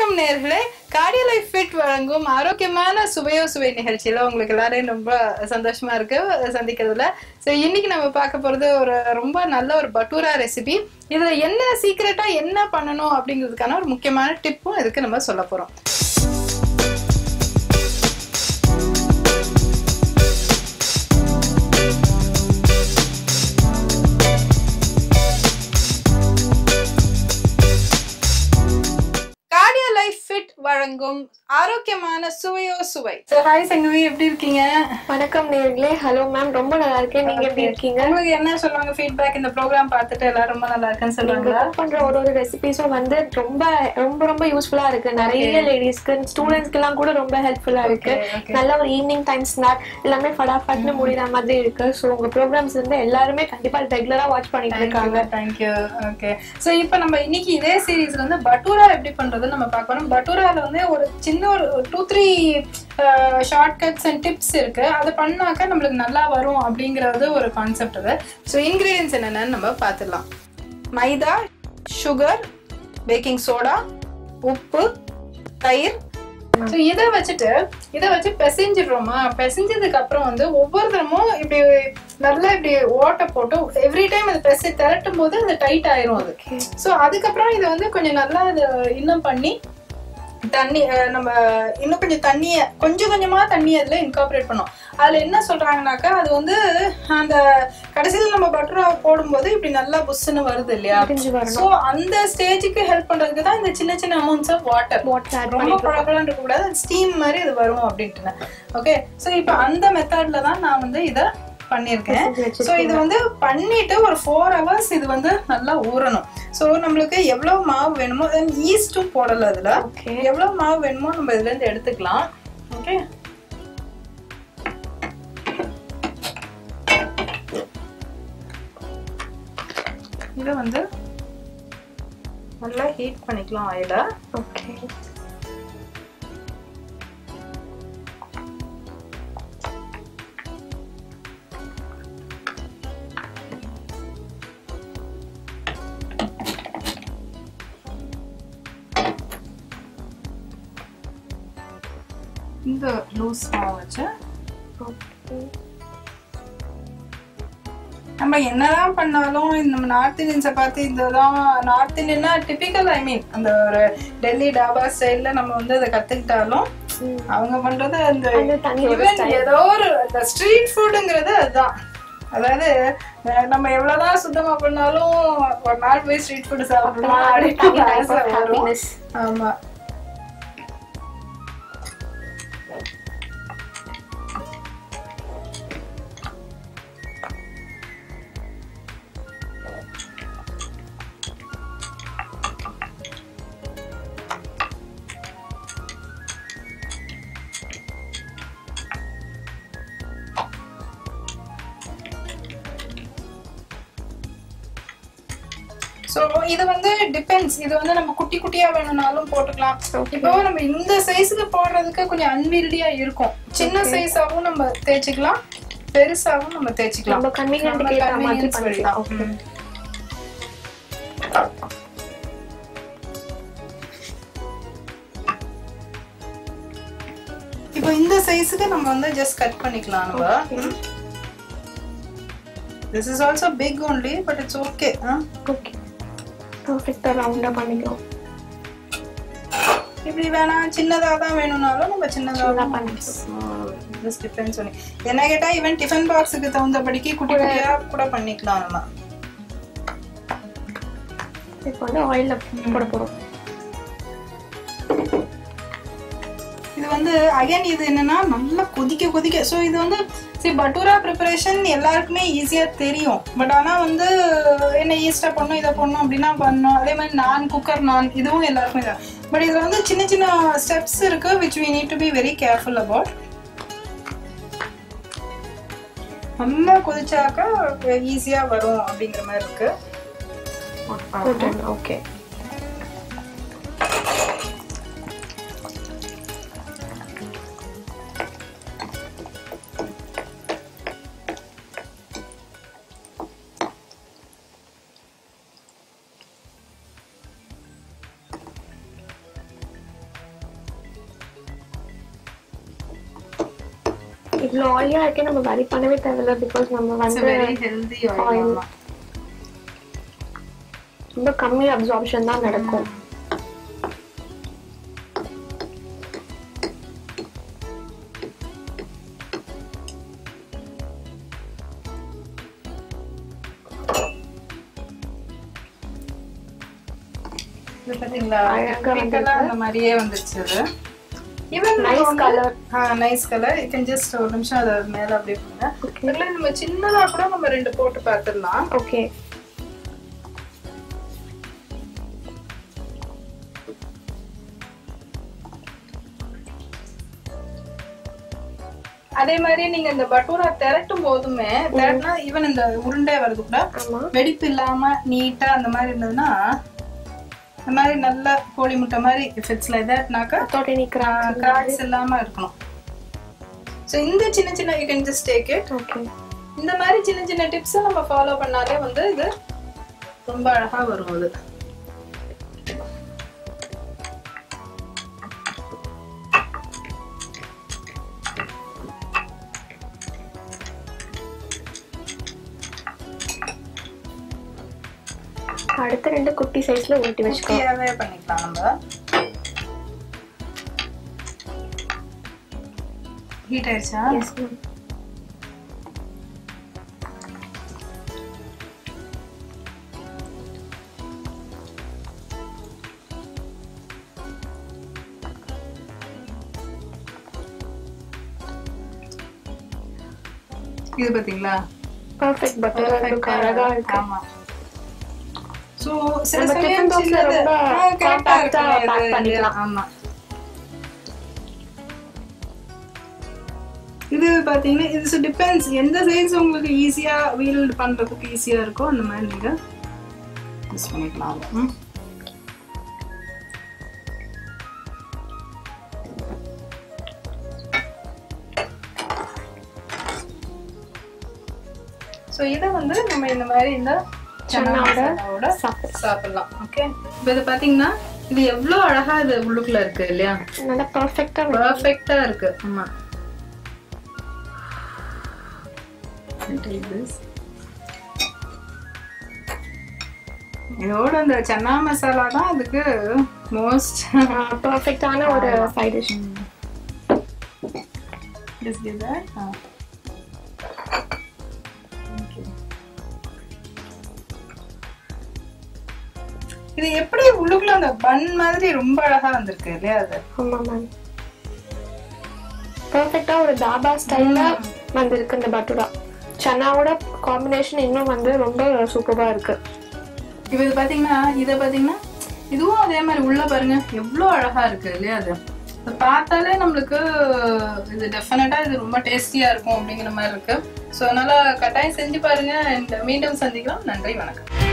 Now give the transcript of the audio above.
வணக்கம் நேயர்களே, cardio life fit வழங்கும் ஆரோக்கியமான சுவையோ சுவை நிகழ்ச்சியில உங்களுக்கு எல்லாரையும் ரொம்ப சந்தோஷமா இருக்கு சந்திக்கிறதுல. ஸோ இன்னைக்கு நம்ம பார்க்க போறது ஒரு ரொம்ப நல்ல ஒரு பட்டூரா ரெசிபி. இதுல என்ன சீக்ரெட்டா என்ன பண்ணணும் அப்படிங்கிறதுக்கான ஒரு முக்கியமான டிப்பும் இதுக்கு நம்ம சொல்ல போறோம். வழங்கும் ஆரோக்கியமான சுவையோ சுவை. ஹாய் சங்கவி, எப்படி இருக்கீங்க? வணக்கம் நேயர்களே. ஹலோ மேம், ரொம்ப நல்லா இருக்கேன். நீங்க எப்படி இருக்கீங்க? உங்களுக்கு என்ன சொல்லுவாங்க ஃபீட்பேக்? இந்த ப்ரோக்ராம் பார்த்துட்டு எல்லாரும் ரொம்ப நல்லா இருக்குன்னு சொல்றாங்க. குக் பண்ற ஒரு ரெசிபிஸும் வந்து ரொம்ப ரொம்ப ரொம்ப யூஸ்ஃபுல்லா இருக்கு. நிறைய லேடிஸ்க்கு, ஸ்டூடெண்ட்ஸ்க்கு எல்லாம் கூட ரொம்ப ஹெல்ப்ஃபுல்லா இருக்கு. நல்ல ஒரு ஈவினிங் டைம் ஸ்நாக் எல்லாமே ஃபடாஃபட்னு முடிகிற மாதிரி இருக்கு. ஸோ உங்க ப்ரோக்ராம்ஸ் வந்து எல்லாருமே கண்டிப்பா ரெகுலரா வாட்ச் பண்ணிட்டு இருக்காங்க. தேங்க்யூ. ஓகே, ஸோ இப்போ நம்ம இன்னைக்கு இதே சீரீஸ்ல வந்து பட்டூரா எப்படி பண்றது நம்ம பார்க்கணும். பட்டூரா வந்து ஒரு சின்ன ஒரு 2-3 ஷார்ட் கட்ஸ் அண்ட் டிப்ஸ் இருக்கு. அதை பண்ணாக்க நம்மளுக்கு நல்லா வரும் அப்படிங்கறது ஒரு கான்செப்ட். அது ஸோ இன்கிரீடியன்ஸ் என்னென்னு நம்ம பார்த்துடலாம். மைதா, சுகர், பேக்கிங் சோடா, உப்பு, தயிர். ஸோ இதை வச்சு பிசைஞ்சிடுறோமா. பிசைஞ்சதுக்கு அப்புறம் வந்து ஒவ்வொரு தரமும் இப்படி நல்லா இப்படி ஓட்டை போட்டு எவ்ரி டைம் அது திரட்டும் போது அது டைட் ஆயிரும் அது. ஸோ அதுக்கப்புறம் இதை வந்து கொஞ்சம் நல்லா அது இன்னும் பண்ணி தண்ணி நம்ம இன்னும் கொஞ்சம் கொஞ்சமா தண்ணி அதுல இன்கார்பரேட் பண்ணோம். அதுல என்ன சொல்றாங்கன்னாக்கா, அது வந்து அந்த கடைசியில் நம்ம பட்டரா போடும்போது இப்படி நல்லா புஷ்ன்னு வருது இல்லையா. சோ அந்த ஸ்டேஜுக்கு ஹெல்ப் பண்றதுக்கு தான் இந்த சின்ன சின்ன அமௌண்ட்ஸ் ஆஃப் வாட்டர், ரொம்ப பழக்கலாம் இருக்க கூடாது, ஸ்டீம் மாதிரி இது வரும் அப்படின்ட்டு. ஓகே, சோ இப்ப அந்த மெத்தட்ல தான் நான் வந்து இதை பண்ணிருக்கேன். சோ இது வந்து பண்ணிட்டு ஒரு 4 hours இது வந்து நல்லா ஊறணும். சோ நம்மளுக்கு எவ்வளவு மாவு வேணுமோ, ஈஸ்டும் போடல அதுல, எவ்வளவு மாவு வேணுமோ நம்ம இதுல இருந்து எடுத்துக்கலாம். ஓகே, இத வந்து நல்லா ஹீட் பண்ணிக்கலாம் ஆயில. ஓகே, இந்த லூஸ் மாவு வச்சு நம்ம என்னதான் பண்ணாலும் நம்ம நார்த் இந்தியன்ஸை பார்த்து இதுதான் நார்த் இந்தியன்னா டிபிக்கல், ஐ மீன் அந்த ஒரு டெல்லி டாபா ஸ்டைல்ல நம்ம வந்து அதை கத்துக்கிட்டாலும் அவங்க பண்றது அந்த ஏதோ ஒரு ஸ்ட்ரீட் ஃபுட்டுங்கிறது அதுதான். அதாவது நம்ம எவ்வளவுதான் சுத்தமா பண்ணாலும் ஒரு நாள் போய் ஸ்ட்ரீட் ஃபுட் சாப்பிடலாம் அப்படின்னு. ஆமா, சோ இது வந்து டிபெண்ட்ஸ். இது வந்து நம்ம குட்டி குட்டியா வேணும்னாலும் போட்டுக்கலாம். இப்போ நம்ம இந்த சைஸ்க்கு போடுறதுக்கு கொஞ்சம் அன்வீல்டியா இருக்கும். சின்ன சைஸாவும் நம்ம தேய்ச்சிக்கலாம், பெருசாவும் நம்ம தேய்ச்சிக்கலாம். நம்ம கன்வீனியன்ட்க்கு ஏத்த மாதிரி பண்ணிக்கலாம். ஓகே, இப்போ இந்த சைஸ்க்கு நம்ம வந்து ஜஸ்ட் கட் பண்ணிக்கலாம். நம்ம this is also big only but it's okay. Okay, பர்ஃபெக்ட்டா ரவுண்டா பண்ணிக்கலாம். இப்படி வேணா சின்னதா தான் வேணும்னாலும் நம்ம சின்னதா பண்ணிக்கலாம். this depends on என்ன கேட்டா ஈவன் டிஃபன் பாக்ஸுக்கு தகுந்தபடிக்கு குட்டி குட்டியா கூட பண்ணிக்கலாம். நம்ம இப்போ வந்து ஆயில்ல போட போறோம். இது வந்து அகைன் இது என்னன்னா நல்லா கொதிக்க. ஸோ இது வந்து பட்டூரா ப்ரிப்பரேஷன் எல்லாருக்குமே ஈஸியா தெரியும். பட் ஆனா வந்து என்ன ஈஸ்டா பண்ணும் இதை பண்ணும் அப்படின்னா பண்ணும். அதே மாதிரி நான் குக்கர் நான் இதுவும் எல்லாருக்குமே தான். பட் இதுல வந்து சின்ன சின்ன ஸ்டெப்ஸ் இருக்கு which we need to be very careful about. நல்லா கொதிச்சாக்க ஈஸியா வரும் அப்படிங்கிற மாதிரி இருக்கு. ஓகே, இவ்வளோ ஆயிலியா இருக்கே நம்ம வரி பண்ணவே தேவையில்ல பிகாஸ் நம்ம வந்து வெரி ஹெல்தி ஆயில் ரொம்ப கம்மி அப்சார்ப்ஷன் தான் நடக்கும். இது பாத்தீங்களா அந்த மாதிரியே வந்துச்சு. Even nice color. Nice color. You can just ஒரு நிமிஷம் அத மேல அப்படியே பண்ணுங்க. இதுல நம்ம சின்னதா கூட நம்ம ரெண்டு போட்டு பார்த்துடலாம். ஓகே. அதே மாதிரி நீங்க இந்த பட்டூரா திரட்டும் போதுமே திரட்டினா ஈவன் இந்த உருண்டை வருது கூட வெடிப்பு இல்லாம நீட்டா அந்த மாதிரி இருந்ததுன்னா இந்த மாதிரி நல்ல கோழி முட்டை மாதிரி if it's like that நாக்க cracks இல்லாம இருக்கணும். So இந்த சின்ன சின்ன you can just take it. Okay. இந்த மாதிரி சின்ன சின்ன டிப்ஸ் நம்ம ஃபாலோ பண்ணாலே வந்து இது ரொம்ப அழகா வரும். அது அடுத்த ரெண்டு குட்டி சைஸ்ல ஊட்டி வச்சுக்கலாம். பண்ணிக்கலாம் நம்ம. ஹீட் ஆயிடுச்சா? Yes ma'am. இது பாத்தீங்களா பெர்ஃபெக்ட் பட்டர் அழகா இருக்கு. ஆமா. சோ சில சமயம் ரொம்ப காம்பாக்ட்டா பேக் பண்ணிக்கலாம். ஆமா. இது பாத்தீங்கன்னா இது டிபெண்ட்ஸ் எந்த சைஸ் உங்களுக்கு ஈஸியா வீல்ட் பண்றதுக்கு ஈஸியா இருக்கோ அந்த மாதிரி நீங்க யூஸ் பண்ணிக்கலாம். சோ இத வந்து நம்ம இந்த மாதிரி இந்த சன்னாவோட சாப்பிடலாம். ஓகே. இப்போ இது பாத்தீங்கன்னா இது எவ்வளவு அழகா இது உள்ளுக்குள்ள இருக்கு இல்லையா? நல்லா பெர்ஃபெக்ட்டா இருக்கு. ஆமா. இதோட அந்த சன்னா மசாலா தான் அதுக்கு மோஸ்ட் பெர்ஃபெக்ட்டான ஒரு side dish. Just give that. இது எப்படி உள்ளுக்குள்ள அந்த பன் மாதிரி ரொம்ப அழகா வந்திருக்கு இல்லையா? அது ஆமா மேம். பெர்ஃபெக்ட்டா ஒரு தாபா ஸ்டைல்ல வந்திருக்கு இந்த பட்டூரா. சன்னாவோட காம்பினேஷன் இன்னும் வந்து ரொம்ப சூப்பரா இருக்கு. இப்போ இது பாத்தீங்கன்னா இதுவும் அதே மாதிரி உள்ள பாருங்க எவ்வளவு அழகா இருக்கு இல்லையா? அது பார்த்தாலே நம்மளுக்கு இது டெஃபினட்டா இது ரொம்ப டேஸ்டியா இருக்கும் அப்படிங்கிற மாதிரி இருக்கு. ஸோ அதனால கட்டாயம் செஞ்சு பாருங்க. மீண்டும் சந்திக்கலாம். நன்றி, வணக்கம்.